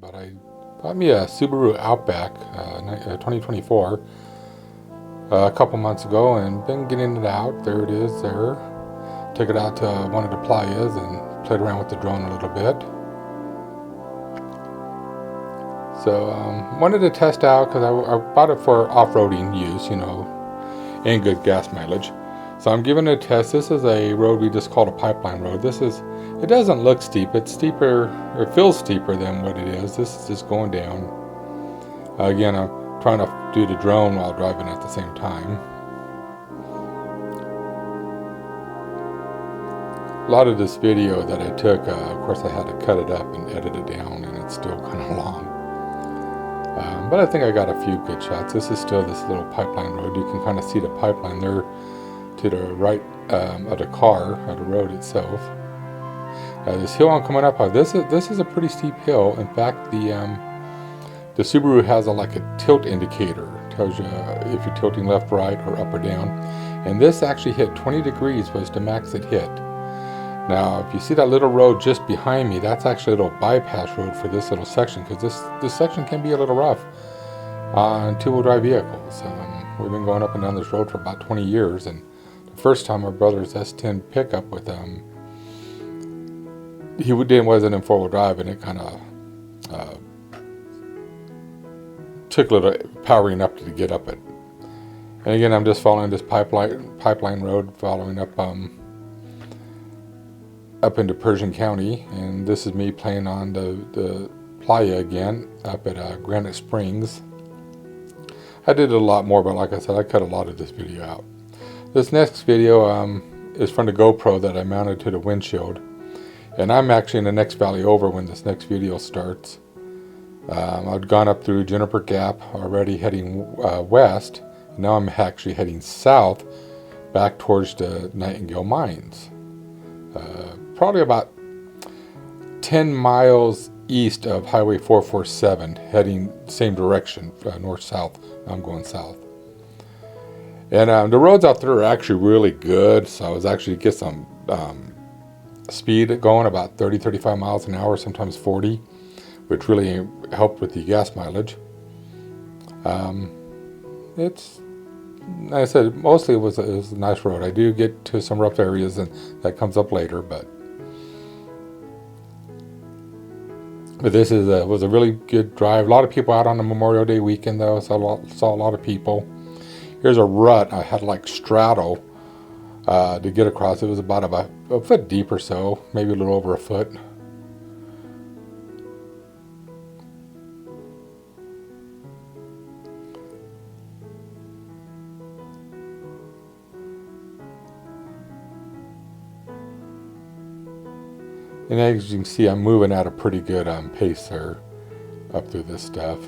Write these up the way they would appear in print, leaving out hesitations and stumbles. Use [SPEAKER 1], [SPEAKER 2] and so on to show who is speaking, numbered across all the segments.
[SPEAKER 1] but I bought me a Subaru Outback 2024 a couple months ago and been getting it out. There it is there. Took it out to one of the playas and played around with the drone a little bit. So wanted to test out because I bought it for off-roading use, and good gas mileage. So I'm giving it a test. This is a road we just called a pipeline road. It doesn't look steep. It's steeper, or it feels steeper than what it is. This is just going down. Again, I'm trying to do the drone while driving at the same time. A lot of this video that I took, of course I had to cut it up and edit it down, and it's still kind of long. But I think I got a few good shots. This is still this little pipeline road. You can kind of see the pipeline there to the right of the car, of the road itself. This hill I'm coming up on, this is a pretty steep hill. In fact, the Subaru has like a tilt indicator. It tells you if you're tilting left, right, or up or down. And this actually hit 20 degrees was the max it hit. Now, if you see that little road just behind me, that's actually a little bypass road for this little section, because this section can be a little rough on two-wheel drive vehicles. We've been going up and down this road for about 20 years, and the first time our brother's S10 pickup with wasn't in four-wheel drive, and it kind of took a little powering up to get up it. And again, I'm just following this pipeline road, following up into Persian County, and this is me playing on the playa again up at Granite Springs. I did a lot more, but like I said, I cut a lot of this video out. This next video is from the GoPro that I mounted to the windshield, and I'm actually in the next valley over when this next video starts. I've gone up through Juniper Gap already, heading west. Now I'm actually heading south back towards the Nightingale Mines. Probably about 10 miles east of Highway 447, heading same direction, north-south. I'm going south. And the roads out there are actually really good, so I was actually get some speed going, about 30-35 miles an hour, sometimes 40, which really helped with the gas mileage. It's, like I said, mostly it was a nice road. I do get to some rough areas, and that comes up later, but this was a really good drive. A lot of people out on the Memorial Day weekend, though. Saw a lot of people. Here's a rut I had to like straddle to get across. It was about a foot deep or so, maybe a little over a foot. And as you can see, I'm moving at a pretty good pace there up through this stuff.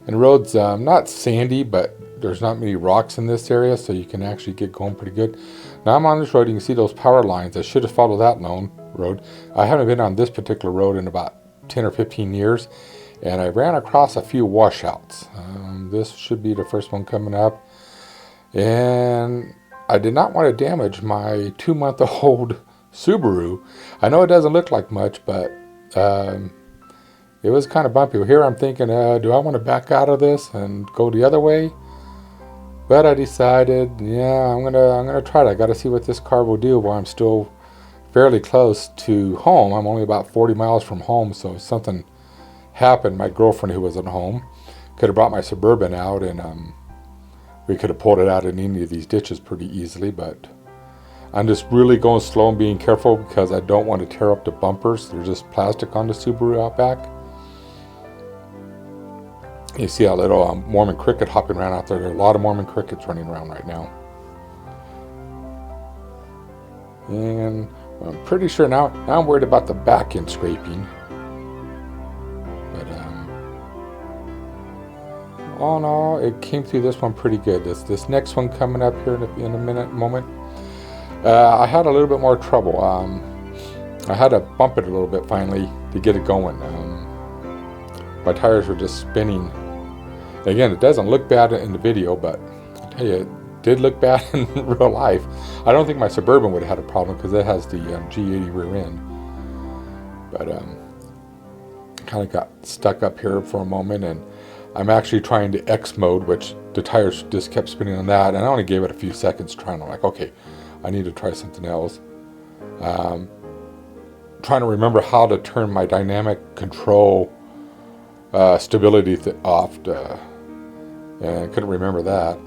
[SPEAKER 1] And the road's not sandy, but there's not many rocks in this area, so you can actually get going pretty good. Now I'm on this road. You can see those power lines. I should have followed that road. I haven't been on this particular road in about 10 or 15 years. And I ran across a few washouts. This should be the first one coming up. And I did not want to damage my 2-month-old Subaru. I know it doesn't look like much, but it was kind of bumpy. Here I'm thinking, do I want to back out of this and go the other way? But I decided, yeah, I'm gonna try it. I got to see what this car will do while I'm still fairly close to home. I'm only about 40 miles from home, so if something happened, my girlfriend, who was at home, could have brought my Suburban out, and we could have pulled it out in any of these ditches pretty easily. But I'm just really going slow and being careful because I don't want to tear up the bumpers. They're just plastic on the Subaru Outback. You see a little Mormon cricket hopping around out there. There are a lot of Mormon crickets running around right now. And I'm pretty sure now I'm worried about the back end scraping. All in all, it came through this one pretty good. This next one coming up here in a moment, I had a little bit more trouble. I had to bump it a little bit finally to get it going. My tires were just spinning. Again, it doesn't look bad in the video, but I tell you, it did look bad in real life. I don't think my Suburban would have had a problem because it has the G80 rear end. But kind of got stuck up here for a moment, and I'm actually trying to X mode, which the tires just kept spinning on that, and I only gave it a few seconds trying. I'm like, okay, I need to try something else. Trying to remember how to turn my dynamic control stability off, and I couldn't remember that.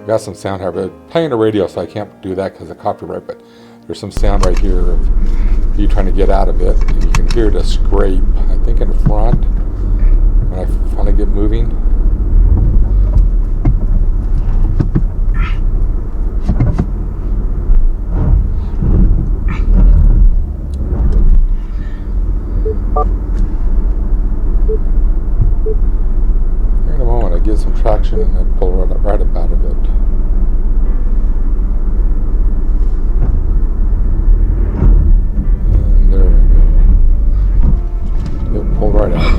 [SPEAKER 1] Got some sound here, but playing the radio, so I can't do that because of copyright, but there's some sound right here of you trying to get out of it, and you can hear the scrape, I think, in the front when I finally get moving. Here in a moment, I get some traction and I pull right up out of it. And there we go. It pulled right out.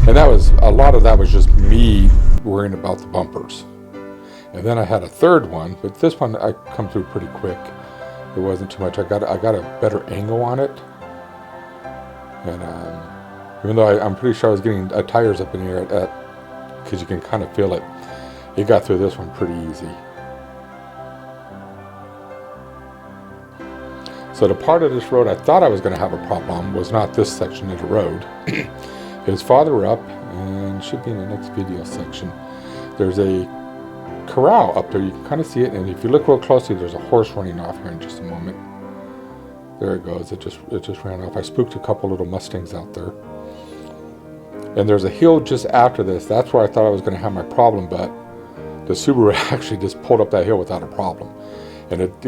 [SPEAKER 1] And that was, a lot of that was just me worrying about the bumpers. And then I had a third one, but this one I come through pretty quick. It wasn't too much. I got a better angle on it. And even though I'm pretty sure I was getting tires up in the air because you can kind of feel it, it got through this one pretty easy. So the part of this road I thought I was going to have a problem was not this section of the road. It was farther up, and should be in the next video section. There's a corral up there. You can kind of see it, and if you look real closely, there's a horse running off here in just a moment. There it goes. It just ran off. I spooked a couple little Mustangs out there. And there's a hill just after this. That's where I thought I was going to have my problem, but the Subaru actually just pulled up that hill without a problem. And it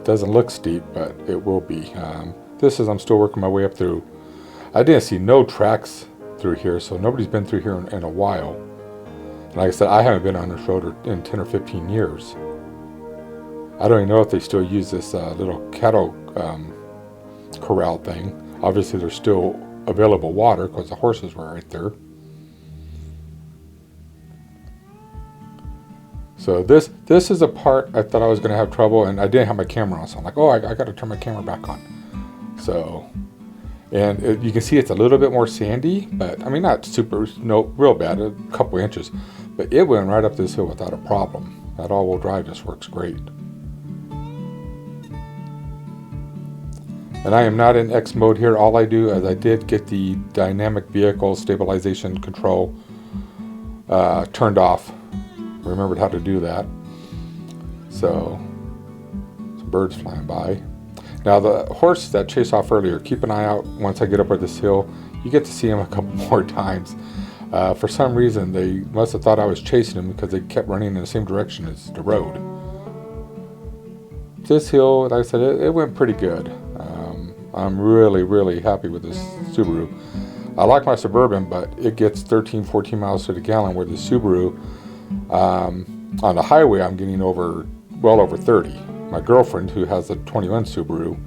[SPEAKER 1] doesn't look steep, but it will be. I'm still working my way up through. I didn't see no tracks through here, so nobody's been through here in a while. And like I said, I haven't been on this road in 10 or 15 years. I don't even know if they still use this little cattle corral thing. Obviously, there's still available water because the horses were right there. So this is a part I thought I was going to have trouble, and I didn't have my camera on, so I'm like, oh, I got to turn my camera back on. So, and you can see it's a little bit more sandy, but I mean not super, no, real bad, a couple inches, but it went right up this hill without a problem. That all-wheel drive just works great. And I am not in X mode here. All I do is I did get the dynamic vehicle stabilization control turned off. Remembered how to do that. So, some birds flying by. Now the horses that chased off earlier, keep an eye out once I get up on this hill. You get to see them a couple more times. For some reason, they must have thought I was chasing them because they kept running in the same direction as the road. This hill, like I said, it went pretty good. I'm really, really happy with this Subaru. I like my Suburban, but it gets 13, 14 miles to the gallon, where the Subaru, on the highway, I'm getting well over 30. My girlfriend, who has a 21 Subaru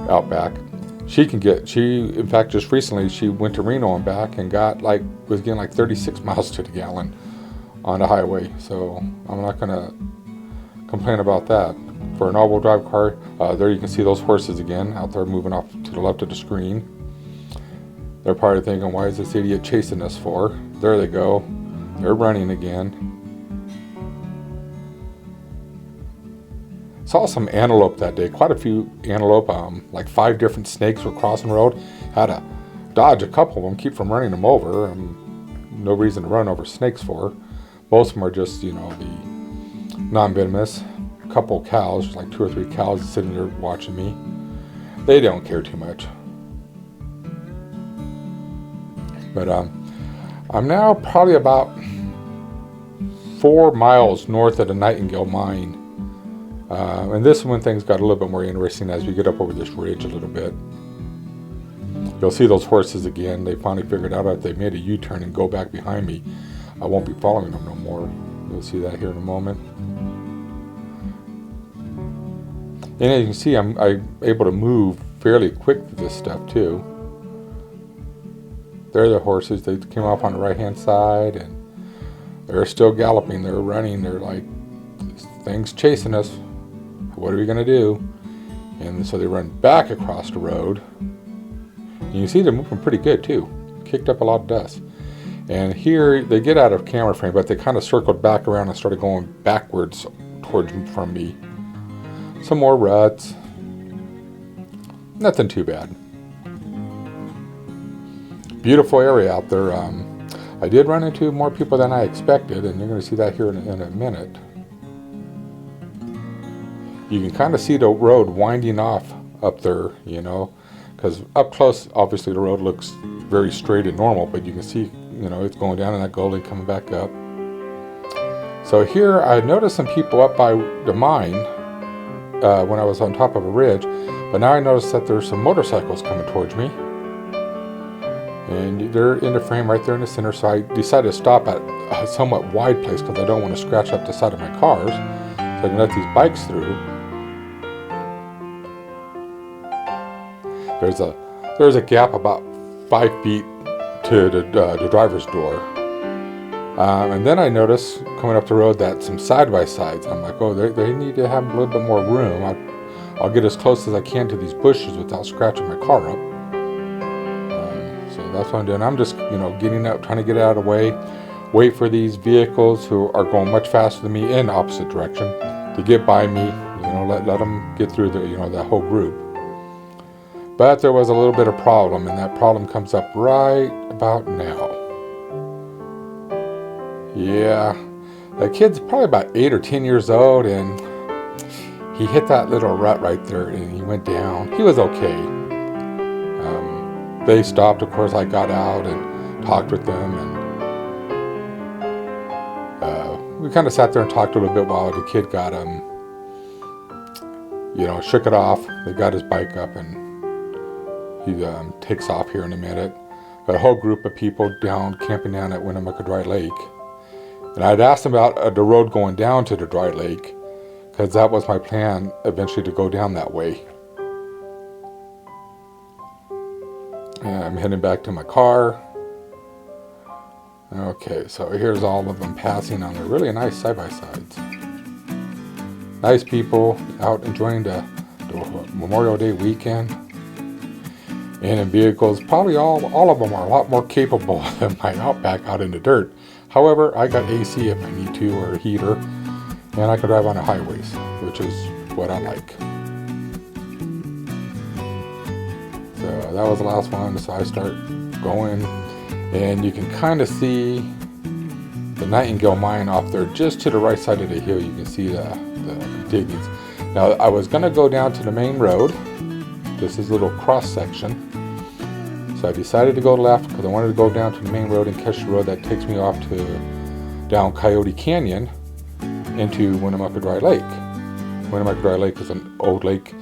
[SPEAKER 1] Outback, in fact, just recently, she went to Reno and back and was getting like 36 miles to the gallon on the highway. So I'm not going to complain about that. For an all-wheel drive car, there you can see those horses again out there moving off to the left of the screen. They're probably thinking, why is this idiot chasing us for? There they go. They're running again. Saw some antelope that day, quite a few antelope, like 5 different snakes were crossing the road. Had to dodge a couple of them, keep from running them over. No reason to run over snakes for. Most of them are just, the non-venomous. A couple of cows, like 2 or 3 cows sitting there watching me. They don't care too much. But I'm now probably about 4 miles north of the Nightingale Mine. And this is when things got a little bit more interesting as we get up over this ridge a little bit. You'll see those horses again. They finally figured out that they made a U-turn and go back behind me. I won't be following them no more. You'll see that here in a moment. And as you can see, I'm able to move fairly quick with this stuff too. There are the horses. They came off on the right-hand side, and They're still galloping. They're running. They're like, this thing's chasing us. What are we going to do? And so they run back across the road. And you see they're moving pretty good too. Kicked up a lot of dust. And here they get out of camera frame, but they kind of circled back around and started going backwards from me. Some more ruts. Nothing too bad. Beautiful area out there. I did run into more people than I expected, and you're going to see that here in a minute. You can kind of see the road winding off up there, you know, because up close, obviously the road looks very straight and normal, but you can see, you know, it's going down in that gully, coming back up. So here I noticed some people up by the mine when I was on top of a ridge, but now I notice that there's some motorcycles coming towards me. And they're in the frame right there in the center, so I decided to stop at a somewhat wide place because I don't want to scratch up the side of my cars, so I can let these bikes through. There's a gap about 5 feet to the driver's door. And then I noticed coming up the road that some side-by-sides. I'm like, oh, they need to have a little bit more room. I'll get as close as I can to these bushes without scratching my car up. So that's what I'm doing. I'm just, you know, getting up, trying to get out of the way, wait for these vehicles who are going much faster than me in the opposite direction to get by me. You know, let them get through that whole group. But there was a little bit of problem, and that problem comes up right about now. Yeah, the kid's probably about 8 or 10 years old, and he hit that little rut right there, and he went down. He was okay. They stopped, of course. I got out and talked with them, and we kind of sat there and talked a little bit while the kid got shook it off. They got his bike up, and he takes off here in a minute. A whole group of people camping down at Winnemucca Dry Lake. And I'd asked him about the road going down to the dry lake, because that was my plan eventually, to go down that way. And I'm heading back to my car. Okay, so here's all of them passing on their really nice side-by-sides. Nice people out enjoying the Memorial Day weekend. And in vehicles, probably all of them are a lot more capable than my Outback out in the dirt. However, I got AC if I need to, or a heater, and I can drive on the highways, which is what I like. So that was the last one, so I start going, and you can kind of see the Nightingale mine off there, just to the right side of the hill. You can see the diggings. Now, I was going to go down to the main road. This is a little cross section. So I decided to go left because I wanted to go down to the main road and catch the road that takes me off down Coyote Canyon into Winnemucca Dry Lake. Winnemucca Dry Lake is an old lake,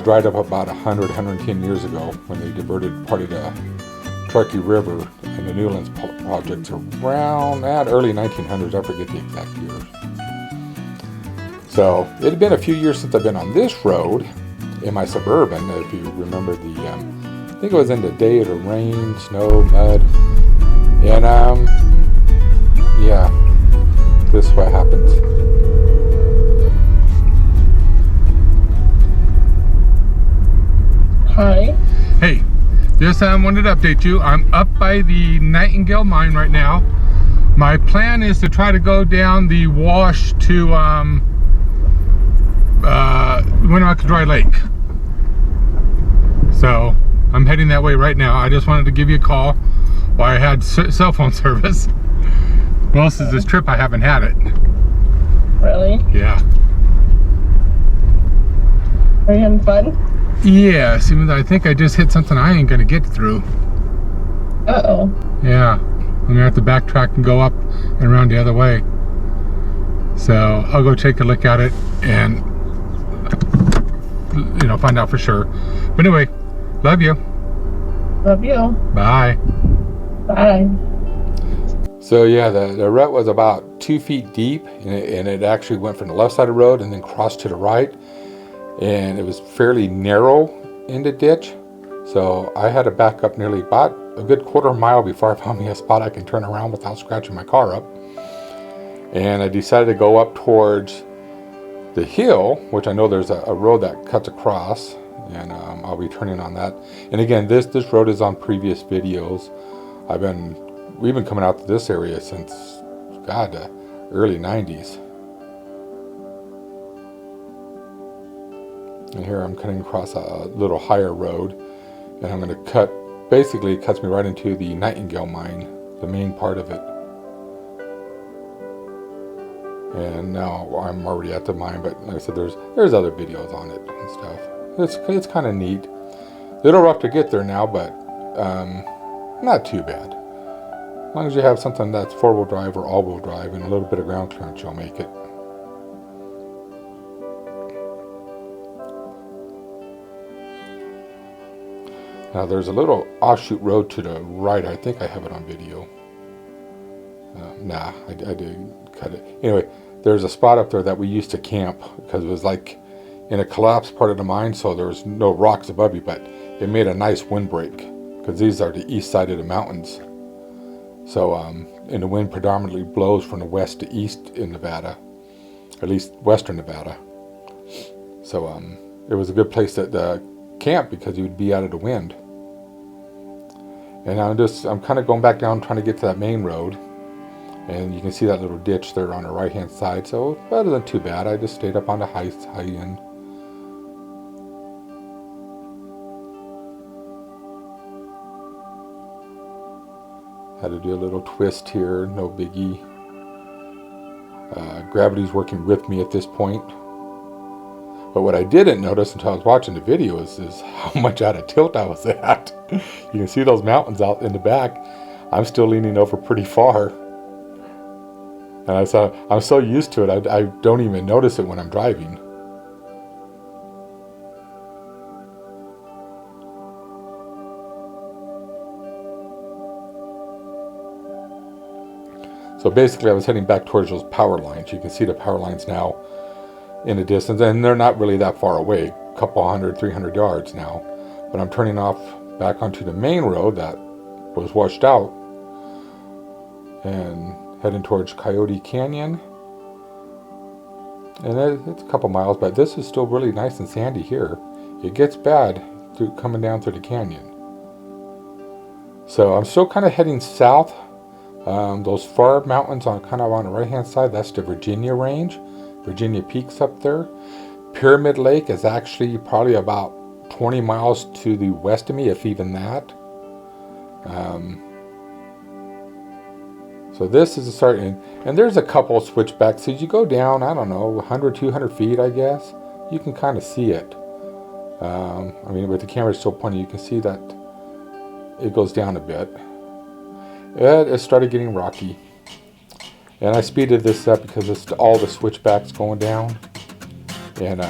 [SPEAKER 1] dried up about 110 years ago when they diverted part of the Truckee River and the Newlands projects around that early 1900s. I forget the exact year. So it had been a few years since I've been on this road in my Suburban. If you remember I think it was in the day of the rain, snow, mud, and yeah, this is what happens.
[SPEAKER 2] Hi.
[SPEAKER 1] Hey, just wanted to update you. I'm up by the Nightingale mine right now. My plan is to try to go down the wash to Winnemucca Dry Lake. So I'm heading that way right now. I just wanted to give you a call while I had cell phone service. Most of this trip I haven't had it.
[SPEAKER 2] Really?
[SPEAKER 1] Yeah.
[SPEAKER 2] Are you having fun?
[SPEAKER 1] Yeah, seems I think I just hit something I ain't gonna get through.
[SPEAKER 2] Uh-oh.
[SPEAKER 1] Yeah, I'm gonna have to backtrack and go up and around the other way. So I'll go take a look at it and find out for sure. But anyway, love you.
[SPEAKER 2] Love you.
[SPEAKER 1] Bye.
[SPEAKER 2] Bye.
[SPEAKER 1] So yeah, the rut was about 2 feet deep, and it actually went from the left side of the road and then crossed to the right. And it was fairly narrow in the ditch. So I had to back up nearly about a good quarter mile before I found me a spot I can turn around without scratching my car up. And I decided to go up towards the hill, which I know there's a road that cuts across, and I'll be turning on that. And again, this road is on previous videos. We've been coming out to this area since, God, the early 90s. And here I'm cutting across a little higher road, and I'm going to cut, basically it cuts me right into the Nightingale mine, the main part of it. And now I'm already at the mine, but like I said, there's other videos on it and stuff. It's kind of neat. A little rough to get there now, but not too bad. As long as you have something that's four-wheel drive or all-wheel drive and a little bit of ground clearance, you'll make it. Now there's a little offshoot road to the right. I think I have it on video. Nah, I didn't cut it. Anyway, there's a spot up there that we used to camp because it was like in a collapsed part of the mine, so there was no rocks above you, but it made a nice windbreak because these are the east side of the mountains. So, and the wind predominantly blows from the west to east in Nevada, at least western Nevada. So, it was a good place to camp because you would be out of the wind. And I'm kind of going back down trying to get to that main road. And you can see that little ditch there on the right hand side. So it wasn't too bad. I just stayed up on the high end. Had to do a little twist here, no biggie. Gravity's working with me at this point. But what I didn't notice until I was watching the video is how much out of tilt I was at. You can see those mountains out in the back. I'm still leaning over pretty far. And I'm so used to it, I don't even notice it when I'm driving. So basically I was heading back towards those power lines. You can see the power lines now in the distance, and they're not really that far away, a couple 300 yards now. But I'm turning off back onto the main road that was washed out and heading towards Coyote Canyon. And it's a couple miles, but this is still really nice and sandy here. It gets bad coming down through the canyon. So I'm still kind of heading south. Those far mountains on kind of on the right hand side, that's the Virginia range. Virginia Peaks up there. Pyramid Lake is actually probably about 20 miles to the west of me, if even that. So this is the start, and there's a couple switchbacks. So as you go down, I don't know, 100, 200 feet, I guess, you can kind of see it. I mean, with the camera still pointing, you can see that it goes down a bit. It started getting rocky. And I speeded this up because it's all the switchbacks going down. And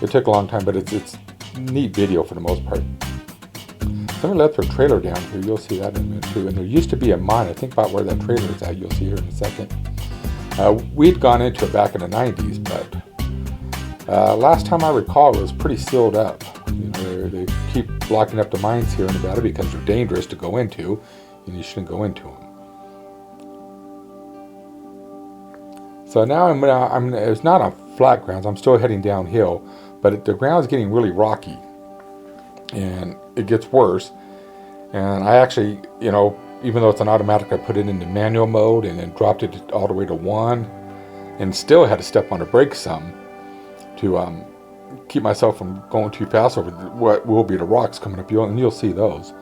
[SPEAKER 1] it took a long time, but it's neat video for the most part. Somebody left their trailer down here. You'll see that in a minute too. And there used to be a mine. I think about where that trailer is at. You'll see here in a second. We'd gone into it back in the 90s, but last time I recall, it was pretty sealed up. You know, they keep blocking up the mines here in Nevada because they're dangerous to go into, and you shouldn't go into them. So now it's not on flat grounds. I'm still heading downhill, but the ground's getting really rocky, and it gets worse. And I actually, you know, even though it's an automatic, I put it into manual mode and then dropped it all the way to 1, and still had to step on the brakes some to keep myself from going too fast over what will be the rocks coming up. You'll see those.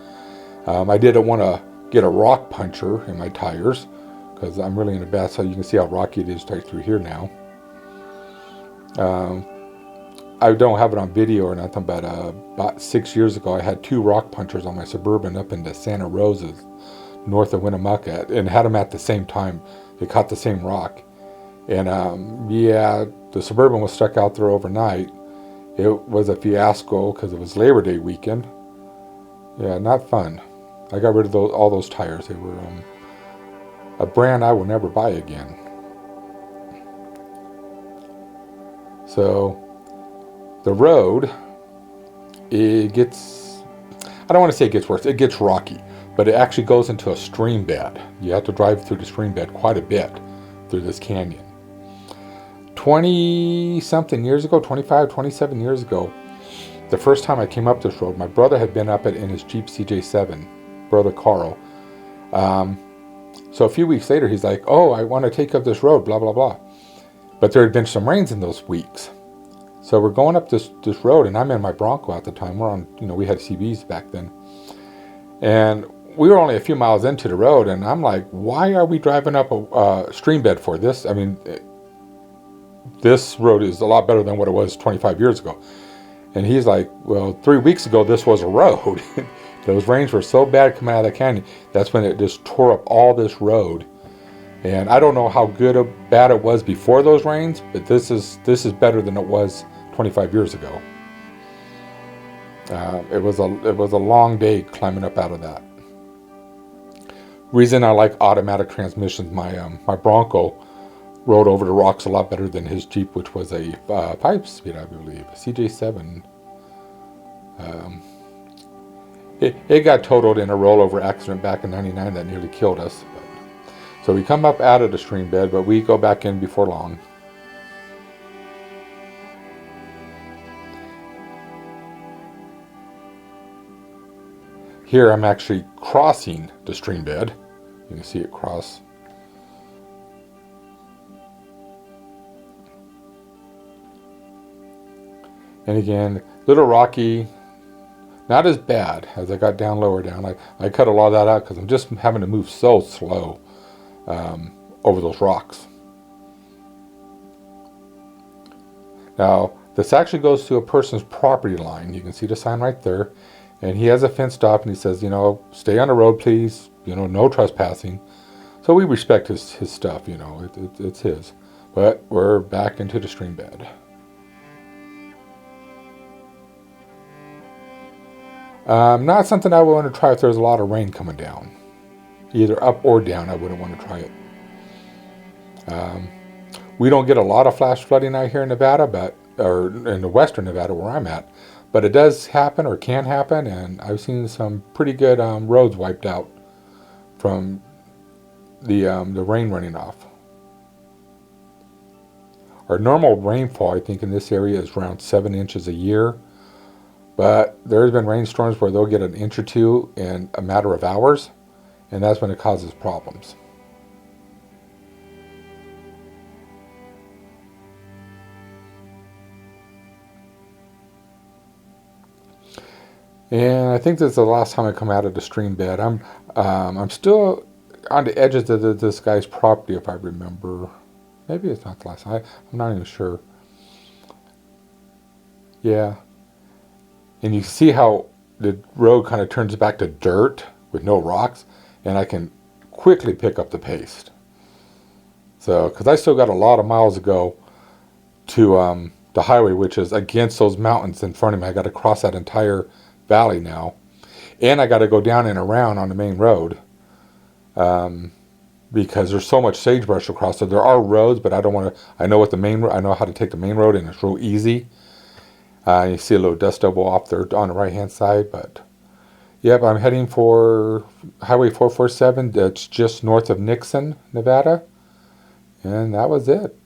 [SPEAKER 1] I didn't want to get a rock puncher in my tires because I'm really in a bad, so you can see how rocky it is right through here now. I don't have it on video or nothing, but about 6 years ago I had 2 rock punchers on my Suburban up into Santa Rosa, north of Winnemucca, and had them at the same time. They caught the same rock. And yeah, the Suburban was stuck out there overnight. It was a fiasco because it was Labor Day weekend. Yeah, not fun. I got rid of all those tires. They were a brand I will never buy again. So the road, it gets, I don't want to say it gets worse, it gets rocky. but it actually goes into a stream bed. You have to drive through the stream bed quite a bit through this canyon. 20 something years ago, 25, 27 years ago, the first time I came up this road, my brother had been up it in his Jeep CJ7, brother Carl. So a few weeks later, he's like, oh, I want to take up this road, blah, blah, blah. But there had been some rains in those weeks. So we're going up this road, and I'm in my Bronco at the time. We're on, we had CBs back then. And we were only a few miles into the road, and I'm like, why are we driving up a stream bed for this? I mean, this road is a lot better than what it was 25 years ago. And he's like, well, 3 weeks ago, this was a road. Those rains were so bad coming out of the canyon. That's when it just tore up all this road. And I don't know how good or bad it was before those rains, but this is better than it was 25 years ago. It was a long day climbing up out of that. Reason I like automatic transmissions, my Bronco rode over the rocks a lot better than his Jeep, which was a 5-speed, I believe, a CJ7. It got totaled in a rollover accident back in '99 that nearly killed us. So we come up out of the stream bed, but we go back in before long. Here I'm actually crossing the stream bed. You can see it cross. And again, little rocky, not as bad as I got lower down. I cut a lot of that out because I'm just having to move so slow over those rocks. Now, this actually goes to a person's property line. You can see the sign right there. And he has a fenced off, and he says, stay on the road, please. No trespassing. So we respect his stuff, it's his. But we're back into the stream bed. Not something I would want to try if there's a lot of rain coming down. Either up or down, I wouldn't want to try it. We don't get a lot of flash flooding out here in Nevada, or in the western Nevada where I'm at. But it does happen or can happen, and I've seen some pretty good roads wiped out from the rain running off. Our normal rainfall, I think, in this area is around 7 inches a year. But there's been rainstorms where they'll get an inch or two in a matter of hours, and that's when it causes problems. And I think this is the last time I come out of the stream bed. I'm still on the edges of this guy's property, if I remember. Maybe it's not the last time. I'm not even sure. Yeah. And you see how the road kind of turns back to dirt with no rocks, and I can quickly pick up the pace. So, because I still got a lot of miles to go to the highway, which is against those mountains in front of me. I got to cross that entire valley now, and I got to go down and around on the main road because there's so much sagebrush across it. There are roads, but I don't want to. I know I know how to take the main road, and it's real easy. You see a little dust devil off there on the right hand side, but yep, I'm heading for Highway 447. That's just north of Nixon, Nevada, and that was it.